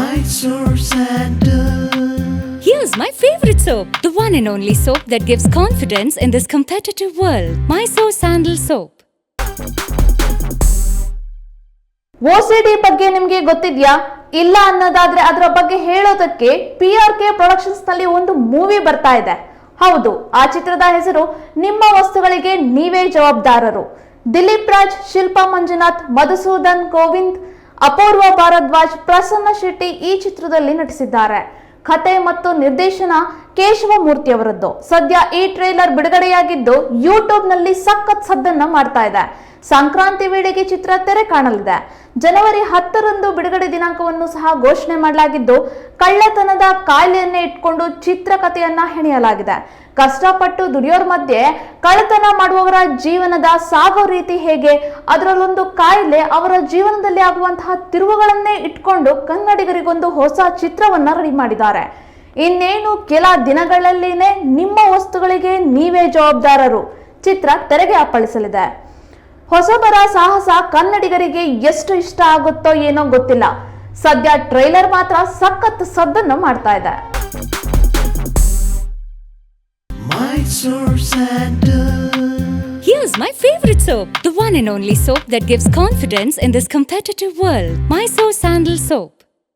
Mysore Sandal. Here's my favorite soap, the one and only soap that gives confidence in this competitive world. Mysore Sandal Soap. OCD ಬಗ್ಗೆ ನಿಮಗೆ ಗೊತ್ತಿದ್ಯಾ? ಇಲ್ಲ ಅನ್ನೋದಾದ್ರೆ ಅದರ ಬಗ್ಗೆ ಹೇಳೋದಕ್ಕೆ PRK productions ನಲ್ಲಿ ಒಂದು ಮೂವಿ ಬರ್ತಾ ಇದೆ. ಹೌದು, ಆ ಚಿತ್ರದ ಹೆಸರು ನಿಮ್ಮ ವಸ್ತುಗಳಿಗೆ ನೀವೇ ಜವಾಬ್ದಾರರು. ದಿಲೀಪ್ ರಾಜ್, ಶಿಲ್ಪಾ ಮಂಜುನಾಥ್, ಮಧುಸೂದನ್ ಗೋವಿಂದ್, ಅಪೂರ್ವ ಭಾರದ್ವಾಜ್, ಪ್ರಸನ್ನ ಶೆಟ್ಟಿ ಈ ಚಿತ್ರದಲ್ಲಿ ನಟಿಸಿದ್ದಾರೆ. ಕತೆ ಮತ್ತು ನಿರ್ದೇಶನ ಕೇಶವಮೂರ್ತಿ ಅವರದ್ದು. ಸದ್ಯ ಈ ಟ್ರೇಲರ್ ಬಿಡುಗಡೆಯಾಗಿದ್ದು ಯೂಟ್ಯೂಬ್ ನಲ್ಲಿ ಸಖತ್ ಸದ್ದನ್ನ ಮಾಡ್ತಾ ಇದೆ. ಸಂಕ್ರಾಂತಿ ವೇಳೆಗೆ ಚಿತ್ರ ತೆರೆ ಕಾಣಲಿದೆ. ಜನವರಿ 10ರಂದು ಬಿಡುಗಡೆ ದಿನಾಂಕವನ್ನು ಸಹ ಘೋಷಣೆ ಮಾಡಲಾಗಿದ್ದು, ಕಳ್ಳತನದ ಕಾಯಿಲೆಯನ್ನೇ ಇಟ್ಕೊಂಡು ಚಿತ್ರಕಥೆಯನ್ನ ಹೆಣೆಯಲಾಗಿದೆ. ಕಷ್ಟಪಟ್ಟು ದುಡಿಯೋರ್ ಮಧ್ಯೆ ಕಳ್ಳತನ ಮಾಡುವವರ ಜೀವನದ ಸಾಗೋ ರೀತಿ ಹೇಗೆ, ಅದರಲ್ಲೊಂದು ಕಾಯಿಲೆ, ಅವರ ಜೀವನದಲ್ಲಿ ಆಗುವಂತಹ ತಿರುವುಗಳನ್ನೇ ಇಟ್ಕೊಂಡು ಕನ್ನಡಿಗರಿಗೊಂದು ಹೊಸ ಚಿತ್ರವನ್ನ ರೆಡಿ ಮಾಡಿದ್ದಾರೆ. ಇನ್ನೇನು ಕೆಲ ದಿನಗಳಲ್ಲಿನೇ ನಿಮ್ಮ ವಸ್ತುಗಳಿಗೆ ನೀವೇ ಜವಾಬ್ದಾರರು ಚಿತ್ರ ತೆರೆಗೆ ಅಪ್ಪಳಿಸಲಿದೆ. ಹೊಸಬರ ಸಾಹಸ ಕನ್ನಡಿಗರಿಗೆ ಎಷ್ಟು ಇಷ್ಟ ಆಗುತ್ತೋ ಏನೋ ಗೊತ್ತಿಲ್ಲ. ಸದ್ಯ ಟ್ರೈಲರ್ ಮಾತ್ರ ಸಖತ್ ಸದ್ದನ್ನು ಮಾಡ್ತಾ ಇದೆ. Mysore Sandal. Here's my favorite soap, the one and only soap that gives confidence in this competitive world. Mysore Sandal Soap.